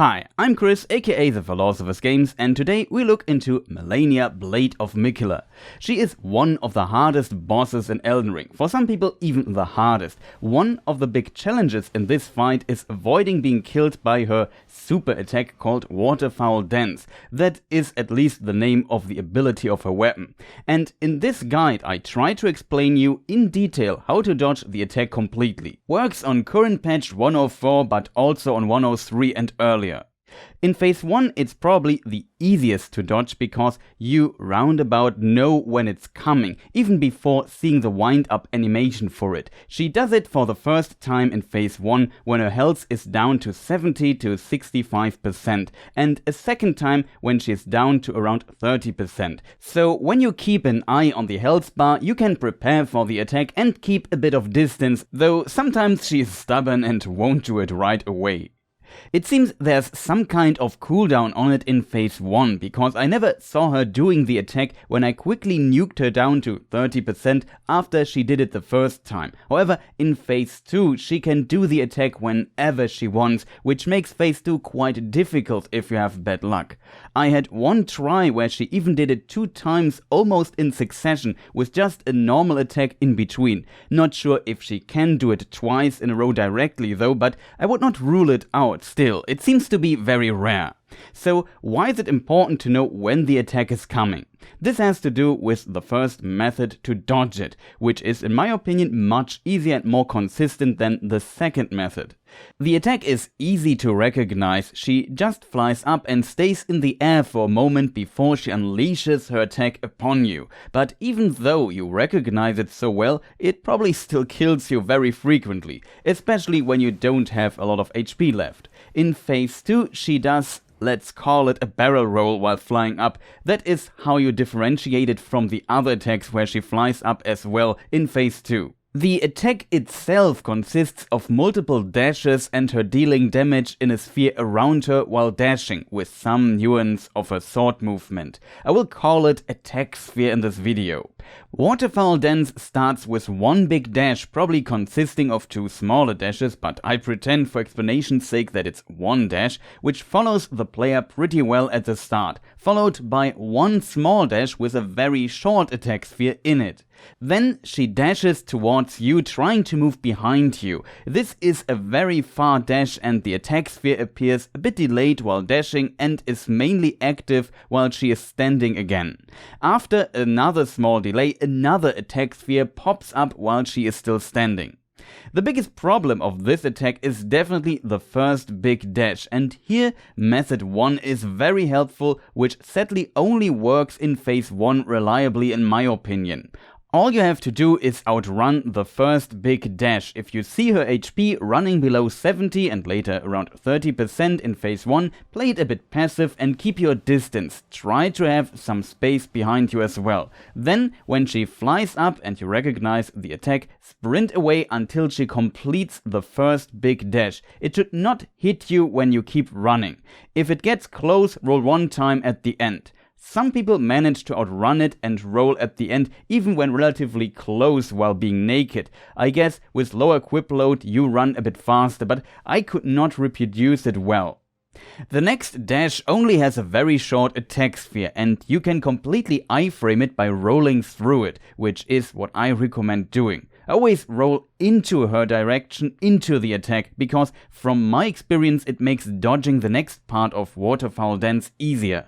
Hi, I'm Chris, aka the Philosopher's Games, and today we look into Malenia Blade of Miquella. She is one of the hardest bosses in Elden Ring, for some people even the hardest. One of the big challenges in this fight is avoiding being killed by her super attack called Waterfowl Dance. That is at least the name of the ability of her weapon. And in this guide I try to explain you in detail how to dodge the attack completely. Works on current patch 104 but also on 103 and earlier. In phase 1 it's probably the easiest to dodge because you roundabout know when it's coming, even before seeing the wind up animation for it. She does it for the first time in phase 1 when her health is down to 70 to 65% and a second time when she's down to around 30%. So when you keep an eye on the health bar you can prepare for the attack and keep a bit of distance, though sometimes she is stubborn and won't do it right away. It seems there's some kind of cooldown on it in phase 1, because I never saw her doing the attack when I quickly nuked her down to 30% after she did it the first time. However, in phase 2 she can do the attack whenever she wants, which makes phase 2 quite difficult if you have bad luck. I had one try where she even did it 2 times almost in succession with just a normal attack in between. Not sure if she can do it twice in a row directly though, but I would not rule it out. Still, it seems to be very rare. So why is it important to know when the attack is coming? This has to do with the first method to dodge it, which is in my opinion much easier and more consistent than the second method. The attack is easy to recognize. She just flies up and stays in the air for a moment before she unleashes her attack upon you. But even though you recognize it so well, it probably still kills you very frequently, especially when you don't have a lot of HP left. In phase 2 she does, let's call it a barrel roll while flying up. That is how you differentiate it from the other attacks where she flies up as well in phase 2. The attack itself consists of multiple dashes and her dealing damage in a sphere around her while dashing, with some nuance of her sword movement. I will call it attack sphere in this video. Waterfowl Dance starts with one big dash, probably consisting of 2 smaller dashes, but I pretend for explanation's sake that it's one dash, which follows the player pretty well at the start, followed by one small dash with a very short attack sphere in it. Then she dashes towards you, trying to move behind you. This is a very far dash and the attack sphere appears a bit delayed while dashing and is mainly active while she is standing again. After another small delay, another attack sphere pops up while she is still standing. The biggest problem of this attack is definitely the first big dash, and here method 1 is very helpful, which sadly only works in phase 1 reliably in my opinion. All you have to do is outrun the first big dash. If you see her HP running below 70 and later around 30% in phase 1, play it a bit passive and keep your distance. Try to have some space behind you as well. Then, when she flies up and you recognize the attack, sprint away until she completes the first big dash. It should not hit you when you keep running. If it gets close, roll 1 time at the end. Some people manage to outrun it and roll at the end even when relatively close while being naked. I guess with lower equip load you run a bit faster, but I could not reproduce it well. The next dash only has a very short attack sphere and you can completely iframe it by rolling through it, which is what I recommend doing. Always roll into her direction, into the attack, because from my experience it makes dodging the next part of Waterfowl Dance easier.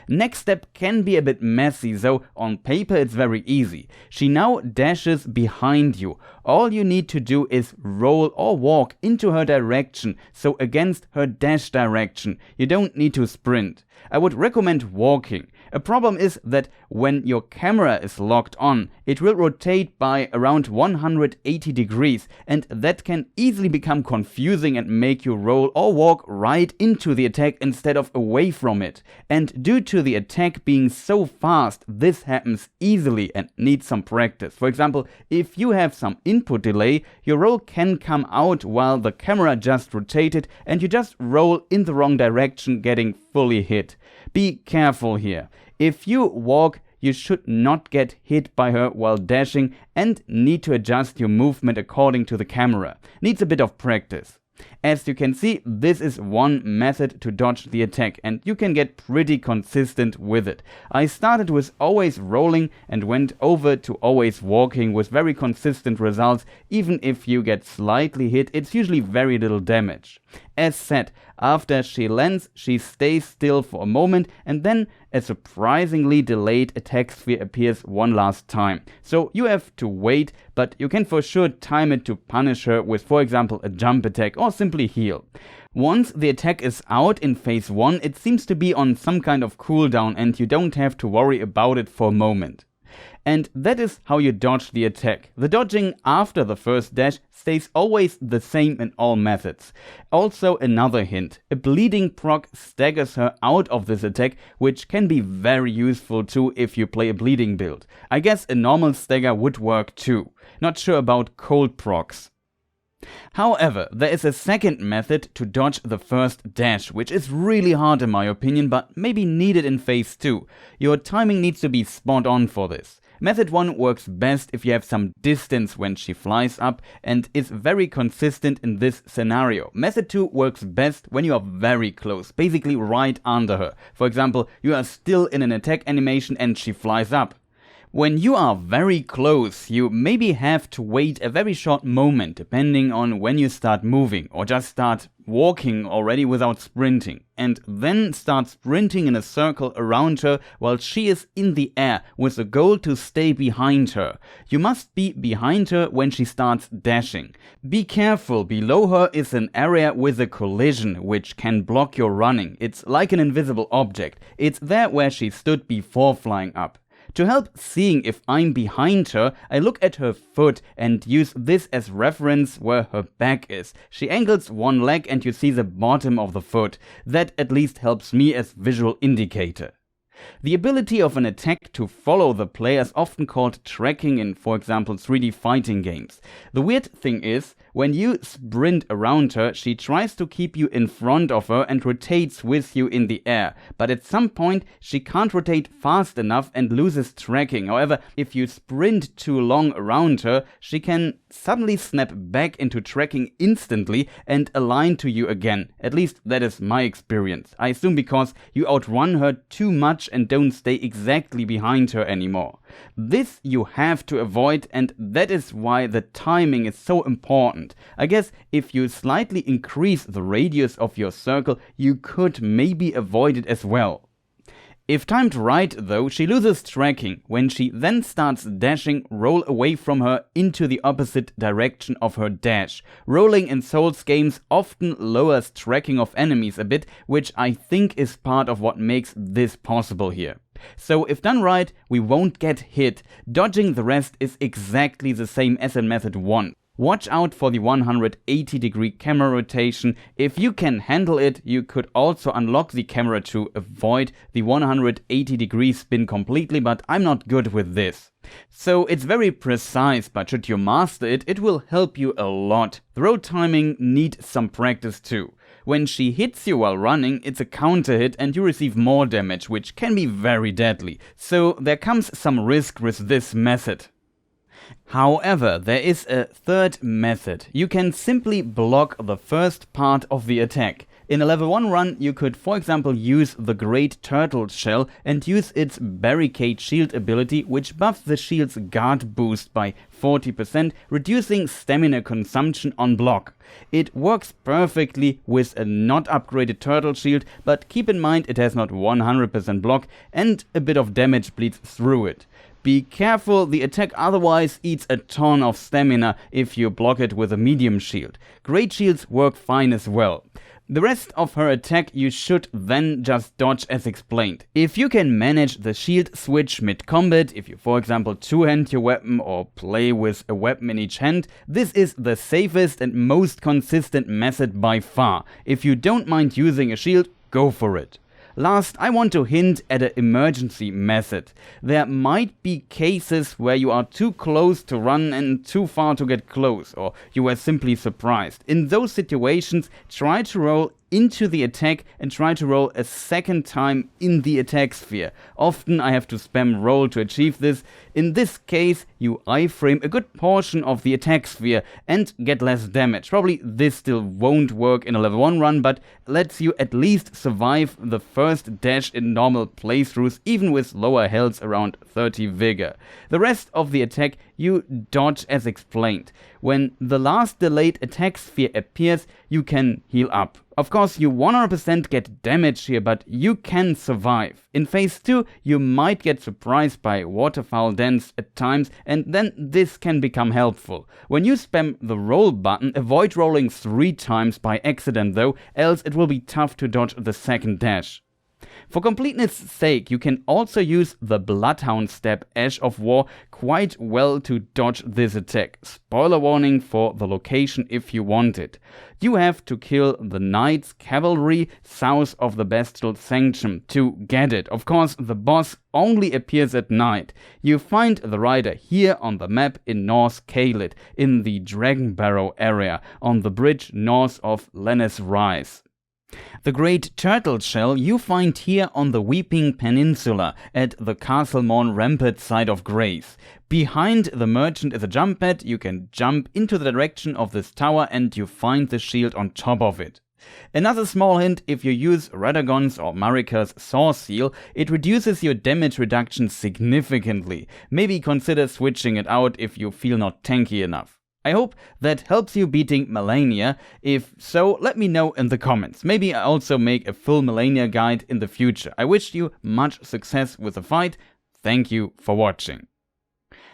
Next step can be a bit messy, though on paper it's very easy. She now dashes behind you. All you need to do is roll or walk into her direction, so against her dash direction. You don't need to sprint. I would recommend walking. A problem is that when your camera is locked on, it will rotate by around 180 degrees, and that can easily become confusing and make you roll or walk right into the attack instead of away from it. And due to the attack being so fast, this happens easily and needs some practice. For example, if you have some input delay, your roll can come out while the camera just rotated and you just roll in the wrong direction, getting fully hit. Be careful here. If you walk, you should not get hit by her while dashing and need to adjust your movement according to the camera. Needs a bit of practice. As you can see, this is one method to dodge the attack, and you can get pretty consistent with it. I started with always rolling and went over to always walking with very consistent results. Even if you get slightly hit, it's usually very little damage. As said, after she lands, she stays still for a moment, and then a surprisingly delayed attack sphere appears one last time. So you have to wait, but you can for sure time it to punish her with, for example, a jump attack or simply heal. Once the attack is out in phase 1, it seems to be on some kind of cooldown and you don't have to worry about it for a moment. And that is how you dodge the attack. The dodging after the first dash stays always the same in all methods. Also another hint, a bleeding proc staggers her out of this attack, which can be very useful too if you play a bleeding build. I guess a normal stagger would work too. Not sure about cold procs. However, there is a second method to dodge the first dash, which is really hard in my opinion, but maybe needed in phase 2. Your timing needs to be spot on for this. Method 1 works best if you have some distance when she flies up and is very consistent in this scenario. Method 2 works best when you are very close, basically right under her. For example, you are still in an attack animation and she flies up. When you are very close, you maybe have to wait a very short moment depending on when you start moving, or just start walking already without sprinting, and then start sprinting in a circle around her while she is in the air with the goal to stay behind her. You must be behind her when she starts dashing. Be careful, below her is an area with a collision which can block your running. It's like an invisible object. It's there where she stood before flying up. To help seeing if I'm behind her, I look at her foot and use this as reference where her back is. She angles one leg and you see the bottom of the foot. That at least helps me as visual indicator. The ability of an attack to follow the player is often called tracking in, for example, 3D fighting games. The weird thing is, when you sprint around her, she tries to keep you in front of her and rotates with you in the air. But at some point, she can't rotate fast enough and loses tracking. However, if you sprint too long around her, she can suddenly snap back into tracking instantly and align to you again. At least that is my experience. I assume because you outrun her too much and don't stay exactly behind her anymore. This you have to avoid, and that is why the timing is so important. I guess if you slightly increase the radius of your circle, you could maybe avoid it as well. If timed right though, she loses tracking. When she then starts dashing, roll away from her into the opposite direction of her dash. Rolling in Souls games often lowers tracking of enemies a bit, which I think is part of what makes this possible here. So if done right, we won't get hit. Dodging the rest is exactly the same as in method 1. Watch out for the 180-degree camera rotation. If you can handle it, you could also unlock the camera to avoid the 180-degree spin completely, but I'm not good with this. So it's very precise, but should you master it, it will help you a lot. The roll timing needs some practice too. When she hits you while running, it's a counter hit and you receive more damage, which can be very deadly. So there comes some risk with this method. However, there is a third method. You can simply block the first part of the attack. In a level 1 run, you could for example use the Great Turtle Shell and use its Barricade Shield ability, which buffs the shield's guard boost by 40%, reducing stamina consumption on block. It works perfectly with a not upgraded Turtle Shield, but keep in mind it has not 100% block and a bit of damage bleeds through it. Be careful, the attack otherwise eats a ton of stamina if you block it with a medium shield. Great shields work fine as well. The rest of her attack you should then just dodge as explained. If you can manage the shield switch mid-combat, if you for example two-hand your weapon or play with a weapon in each hand, this is the safest and most consistent method by far. If you don't mind using a shield, go for it. Last, I want to hint at an emergency method. There might be cases where you are too close to run and too far to get close, or you were simply surprised. In those situations, try to roll into the attack and try to roll a second time in the attack sphere. Often I have to spam roll to achieve this. In this case, you iframe a good portion of the attack sphere and get less damage. Probably this still won't work in a level 1 run, but lets you at least survive the first dash in normal playthroughs, even with lower health around 30 vigor. The rest of the attack you dodge as explained. When the last delayed attack sphere appears, you can heal up. Of course, you 100% get damage here, but you can survive. In phase 2, you might get surprised by Waterfowl Dance at times, and then this can become helpful. When you spam the roll button, avoid rolling 3 times by accident though, else it will be tough to dodge the second dash. For completeness' sake, you can also use the Bloodhound step Ash of War quite well to dodge this attack. Spoiler warning for the location if you want it. You have to kill the Knights Cavalry south of the Bestial Sanction to get it. Of course, the boss only appears at night. You find the rider here on the map in North Caelid, in the Dragon Barrow area, on the bridge north of Lennis Rise. The Great Turtle Shell you find here on the Weeping Peninsula at the Castlemorn Rampart side of Grace. Behind the merchant is a jump pad. You can jump into the direction of this tower and you find the shield on top of it. Another small hint, if you use Radagon's or Marika's Saw Seal, it reduces your damage reduction significantly. Maybe consider switching it out if you feel not tanky enough. I hope that helps you beating Malenia. If so, let me know in the comments. Maybe I also make a full Malenia guide in the future. I wish you much success with the fight. Thank you for watching.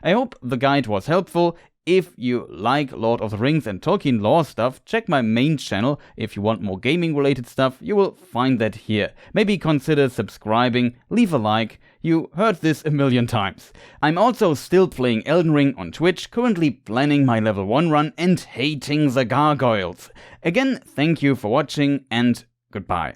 I hope the guide was helpful. If you like Lord of the Rings and Tolkien lore stuff, check my main channel. If you want more gaming related stuff, you will find that here. Maybe consider subscribing, leave a like. You heard this a million times. I'm also still playing Elden Ring on Twitch, currently planning my level 1 run and hating the gargoyles. Again, thank you for watching and goodbye.